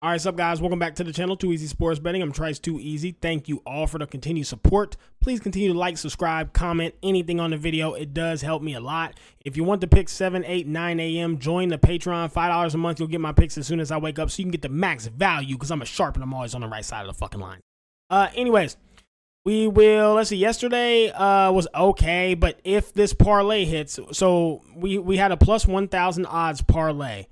All right, what's up, guys? Welcome back to the channel, Too Easy Sports Betting. I'm Trice Too Easy. Thank you all for the continued support. Please continue to like, subscribe, comment, anything on the video. It does help me a lot. If you want the picks 7, 8, 9 a.m., join the Patreon. $5 a month. You'll get my picks as soon as I wake up so you can get the max value because I'm a sharp and I'm always on the right side of the fucking line. Anyways, we will, let's see, yesterday was okay, but if this parlay hits, so we had a plus 1,000 odds parlay.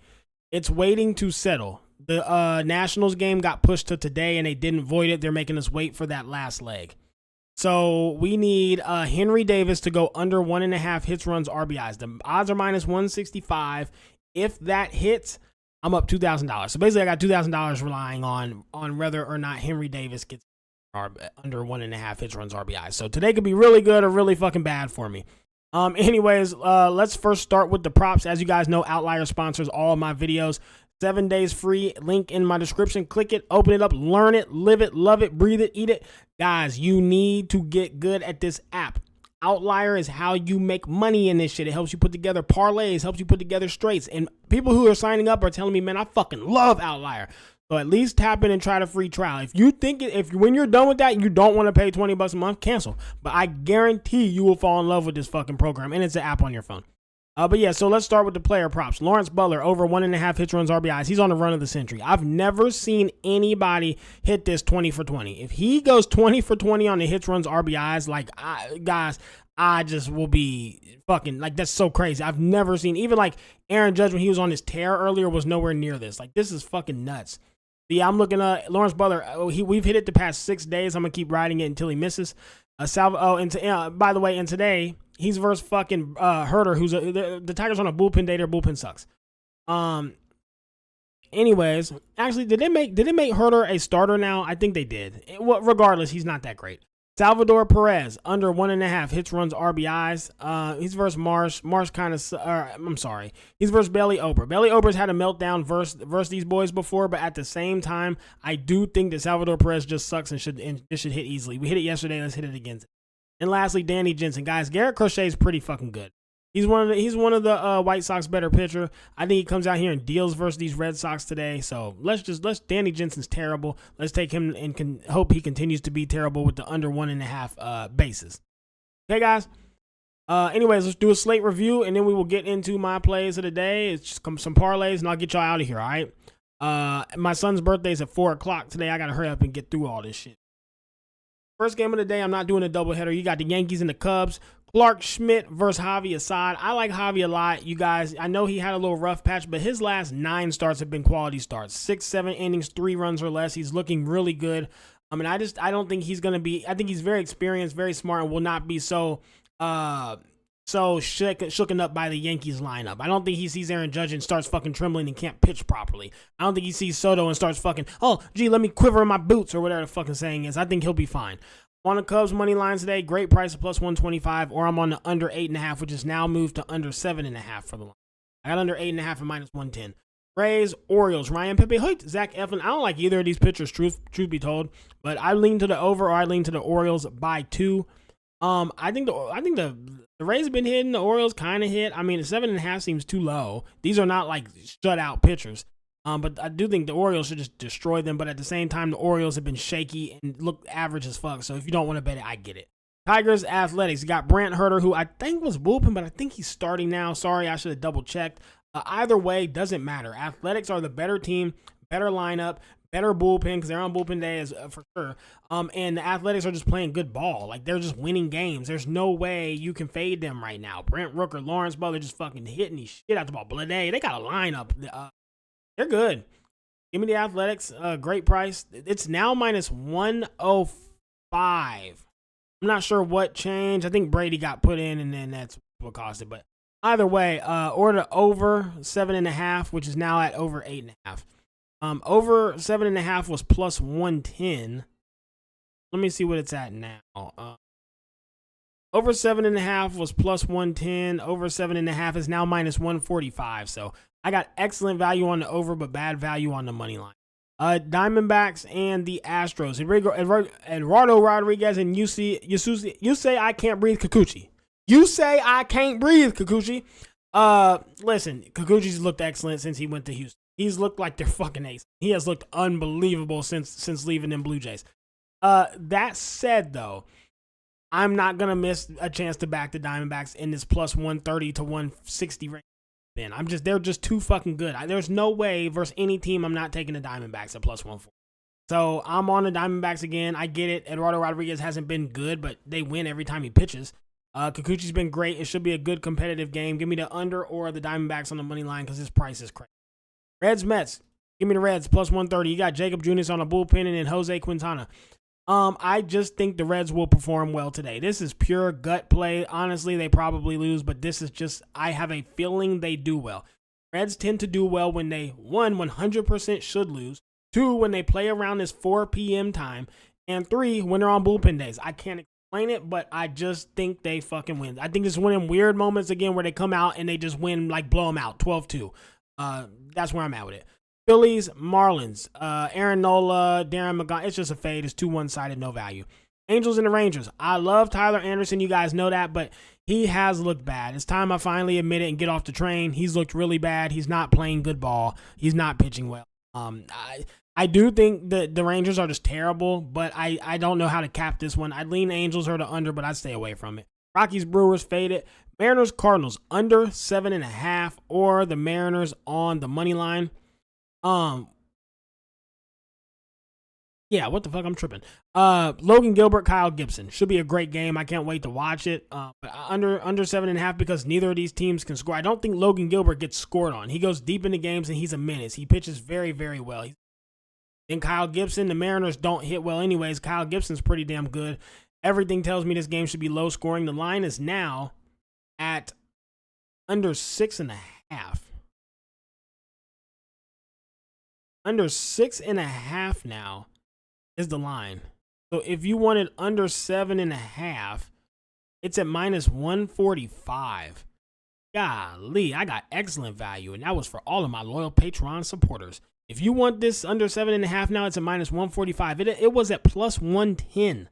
It's waiting to settle. The Nationals game got pushed to today, and they didn't void it. They're making us wait for that last leg. So we need Henry Davis to go under 1.5 hits, runs, RBIs. The odds are minus 165. If that hits, I'm up $2,000. So basically, I got $2,000 relying on whether or not Henry Davis gets under 1.5 hits, runs, RBIs. So today could be really good or really fucking bad for me. Anyways, let's first start with the props. As you guys know, Outlier sponsors all of my videos. 7 days free, link in my description. Click it, open it up, learn it, live it, love it, breathe it, eat it. Guys, you need to get good at this app. Outlier is how you make money in this shit. It helps you put together parlays, helps you put together straights. And people who are signing up are telling me, man, I fucking love Outlier. So at least tap in and try the free trial. If you think when you're done with that, you don't want to pay $20 a month, cancel. But I guarantee you will fall in love with this fucking program, and it's an app on your phone. But yeah, so let's start with the player props. Lawrence Butler, over 1.5 hits, runs, RBIs. He's on the run of the century. I've never seen anybody hit this 20 for 20. If he goes 20 for 20 on the hits, runs, RBIs, like, guys, I just will be fucking, like, that's so crazy. I've never seen, even like Aaron Judge when he was on his tear earlier was nowhere near this. Like, this is fucking nuts. Yeah, I'm looking at Lawrence Butler. We've hit it the past 6 days. I'm going to keep riding it until he misses. By the way, and today, he's versus fucking Herder, who's the Tigers on a bullpen day. Their bullpen sucks. Anyways, actually, did they make Herder a starter now? I think they did. Regardless, he's not that great. Salvador Perez, under 1.5 hits, runs, RBIs. He's versus Marsh. Marsh kind of, I'm sorry. He's versus Bailey Ober. Bailey Ober's had a meltdown versus these boys before, but at the same time, I do think that Salvador Perez just sucks and should hit easily. We hit it yesterday. Let's hit it again. And lastly, Danny Jensen. Guys, Garrett Crochet is pretty fucking good. He's one of the White Sox better pitcher. I think he comes out here and deals versus these Red Sox today. So let's Danny Jensen's terrible. Let's take him and hope he continues to be terrible with the under 1.5 bases. Okay, guys. Anyways, let's do a slate review and then we will get into my plays of the day. It's just some parlays and I'll get y'all out of here. All right. My son's birthday is at 4:00 today. I gotta hurry up and get through all this shit. First game of the day, I'm not doing a doubleheader. You got the Yankees and the Cubs. Clark Schmidt versus Javi Assad. I like Javi a lot. You guys, I know he had a little rough patch, but his last 9 starts have been quality starts. 6, 7 innings, 3 runs or less. He's looking really good. I mean, I don't think he's going to be, I think he's very experienced, very smart, and will not be so shooken up by the Yankees lineup. I don't think he sees Aaron Judge and starts fucking trembling and can't pitch properly. I don't think he sees Soto and starts fucking, oh, gee, let me quiver in my boots or whatever the fucking saying is. I think he'll be fine. On the Cubs money line today, great price of plus 125, or I'm on the under 8.5, which is now moved to under 7.5 for the line. I got under 8.5 and minus 110. Rays, Orioles, Ryan Pepe, Hoyt, Zach Eflin. I don't like either of these pitchers, truth be told, but I lean to the over or I lean to the Orioles by 2. I think the Rays have been hitting, the Orioles kind of hit. I mean, the 7.5 seems too low. These are not like shut out pitchers. But I do think the Orioles should just destroy them. But at the same time, the Orioles have been shaky and look average as fuck. So if you don't want to bet it, I get it. Tigers, Athletics. You got Brant Herder, who I think was bullpen, but I think he's starting now. Sorry, I should have double checked. Either way, doesn't matter. Athletics are the better team, better lineup, better bullpen because they're on bullpen day for sure. And the Athletics are just playing good ball. Like, they're just winning games. There's no way you can fade them right now. Brent Rooker, Lawrence Butler just fucking hitting these shit out the ball. Blade, they got a lineup. They're good. Give me the Athletics. Great price. It's now minus 105. I'm not sure what changed. I think Brady got put in, and then that's what caused it. But either way, order over 7.5, which is now at over 8.5. Over 7.5 was plus 110. Let me see what it's at now. Over 7.5 was plus 110. Over 7.5 is now minus 145. So I got excellent value on the over, but bad value on the money line. Diamondbacks and the Astros. Eduardo Rodriguez and you say I can't breathe Kikuchi. You say I can't breathe Kikuchi. Listen, Kikuchi's looked excellent since he went to Houston. He's looked like their fucking ace. He has looked unbelievable since leaving them Blue Jays. That said, though, I'm not gonna miss a chance to back the Diamondbacks in this plus 130 to 160 range. They're just too fucking good. There's no way versus any team I'm not taking the Diamondbacks at plus 140. So I'm on the Diamondbacks again. I get it. Eduardo Rodriguez hasn't been good, but they win every time he pitches. Kikuchi's been great. It should be a good competitive game. Give me the under or the Diamondbacks on the money line because his price is crazy. Reds, Mets. Give me the Reds plus 130. You got Jacob Junis on a bullpen and then Jose Quintana. I just think the Reds will perform well today. This is pure gut play. Honestly, they probably lose, but this is just, I have a feeling they do well. Reds tend to do well when they, 100% should lose. 2, when they play around this 4 p.m. time. And 3, when they're on bullpen days. I can't explain it, but I just think they fucking win. I think it's one of them weird moments again where they come out and they just win, like blow them out, 12-2. That's where I'm at with it. Phillies, Marlins, Aaron Nola, Darren McGon. It's just a fade. It's too one-sided, no value. Angels and the Rangers. I love Tyler Anderson. You guys know that, but he has looked bad. It's time I finally admit it and get off the train. He's looked really bad. He's not playing good ball. He's not pitching well. I do think that the Rangers are just terrible, but I don't know how to cap this one. I'd lean Angels or the under, but I'd stay away from it. Rockies, Brewers, faded. Mariners, Cardinals, under 7.5, or the Mariners on the money line. Yeah, what the fuck? I'm tripping. Logan Gilbert, Kyle Gibson. Should be a great game. I can't wait to watch it. But under 7.5 because neither of these teams can score. I don't think Logan Gilbert gets scored on. He goes deep into games and he's a menace. He pitches very, very well. Then Kyle Gibson, the Mariners don't hit well anyways. Kyle Gibson's pretty damn good. Everything tells me this game should be low scoring. The line is now at under 6.5. Under 6.5 now is the line. So if you wanted under 7.5, it's at minus 145. Golly, I got excellent value, and that was for all of my loyal Patreon supporters. If you want this under 7.5 now, it's at minus 145. It was at plus 110.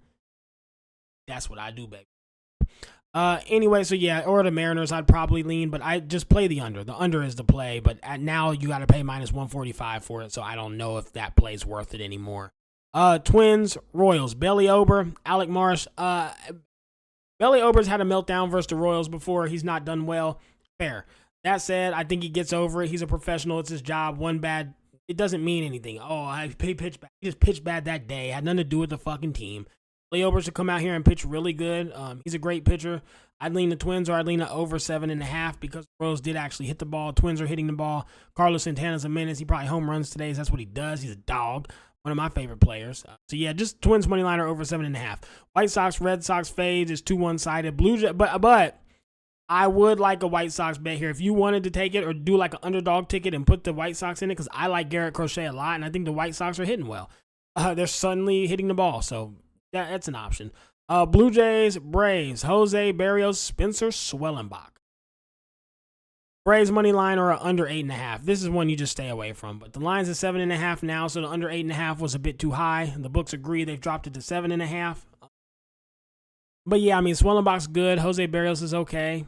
That's what I do, baby. Anyway, so yeah, or the Mariners, I'd probably lean, but I just play the under. The under is the play, but now you got to pay minus 145 for it, so I don't know if that play's worth it anymore. Twins, Royals, Bailey Ober, Alec Marsh. Bailey Ober's had a meltdown versus the Royals before. He's not done well. Fair. That said, I think he gets over it. He's a professional. It's his job. One bad, it doesn't mean anything. Oh, he pitched bad. He just pitched bad that day. Had nothing to do with the fucking team. Bailey Ober should come out here and pitch really good. He's a great pitcher. I'd lean the Twins or I'd lean the over 7.5 because the Royals did actually hit the ball. Twins are hitting the ball. Carlos Santana's a menace. He probably home runs today. That's what he does. He's a dog. One of my favorite players. So yeah, just Twins money line or over 7.5. White Sox, Red Sox fades is too one-sided. Blue Jay, but I would like a White Sox bet here. If you wanted to take it or do like an underdog ticket and put the White Sox in it, because I like Garrett Crochet a lot, and I think the White Sox are hitting well. They're suddenly hitting the ball, so that's an option. Blue Jays, Braves, Jose Barrios, Spencer Swellenbach. Braves money line or under 8.5. This is one you just stay away from. But the line's at 7.5 now, so the under 8.5 was a bit too high. The books agree they've dropped it to 7.5. But yeah, I mean, Swellenbach's good. Jose Barrios is okay.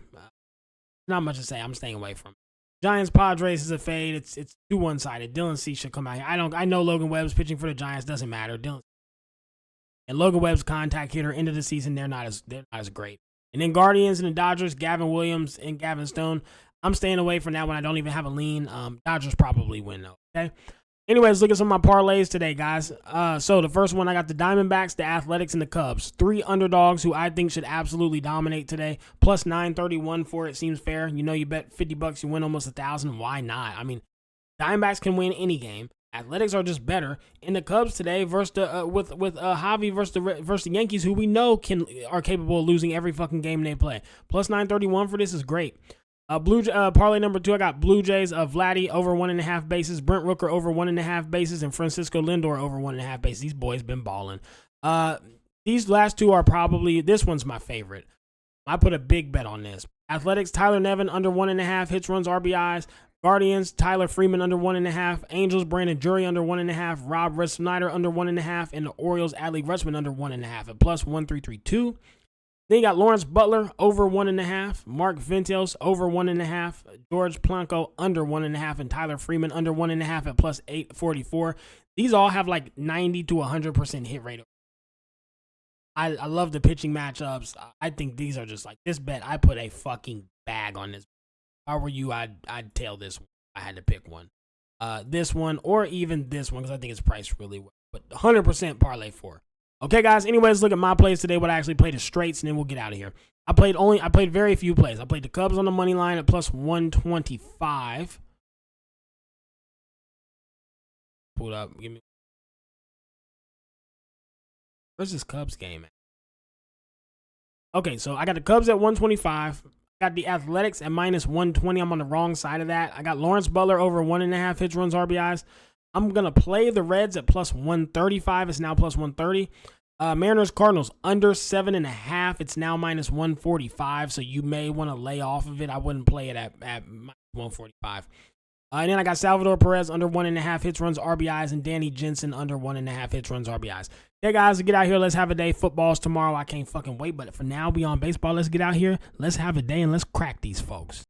Not much to say. I'm staying away from it. Giants Padres is a fade. It's too one-sided. Dylan C should come out here. I know Logan Webb's pitching for the Giants. Doesn't matter. And Logan Webb's contact hitter end of the season, they're not as great. And then Guardians and the Dodgers, Gavin Williams and Gavin Stone. I'm staying away from that one. I don't even have a lean. Dodgers probably win though. Okay. Anyways, look at some of my parlays today, guys. So the first one, I got the Diamondbacks, the Athletics, and the Cubs. 3 underdogs who I think should absolutely dominate today. Plus 931 for it seems fair. You know, you bet $50, you win almost 1,000. Why not? I mean, Diamondbacks can win any game. Athletics are just better. And the Cubs today versus the, with Javi versus the Yankees, who we know are capable of losing every fucking game they play. Plus 931 for this is great. Parlay number 2, I got Blue Jays of Vladdy over 1.5 bases, Brent Rooker over 1.5 bases, and Francisco Lindor over 1.5 bases. These boys been balling. These last 2 are probably, this one's my favorite. I put a big bet on this. Athletics, Tyler Nevin under 1.5 hits, runs, RBIs. Guardians, Tyler Freeman under 1.5. Angels, Brandon Drury under 1.5. Rob Snyder under 1.5. And the Orioles, Adley Rutschman under 1.5 at plus 1,332. Then you got Lawrence Butler over 1.5, Mark Ventels over 1.5, George Planko under 1.5, and Tyler Freeman under 1.5 at plus 844. These all have like 90 to 100% hit rate. I love the pitching matchups. I think these are just like this bet. I put a fucking bag on this. If I were you, I'd tail this one. I had to pick one. This one or even this one because I think it's priced really well. But 100% parlay 4. Okay, guys. Anyways, let's look at my plays today. What I actually played is straights, and then we'll get out of here. I played very few plays. I played the Cubs on the money line at plus 125. Pull it up. Give me. Where's this Cubs game at? Okay, so I got the Cubs at 125. Got the Athletics at minus 120. I'm on the wrong side of that. I got Lawrence Butler over 1.5 hits, runs, RBIs. I'm going to play the Reds at plus 135. It's now plus 130. Mariners Cardinals under 7.5. It's now minus 145. So you may want to lay off of it. I wouldn't play it at minus 145. And then I got Salvador Perez under 1.5 hits, runs, RBIs, and Danny Jensen under 1.5 hits, runs, RBIs. Hey guys, get out here. Let's have a day. Football's tomorrow. I can't fucking wait. But for now, beyond baseball, let's get out here. Let's have a day and let's crack these folks.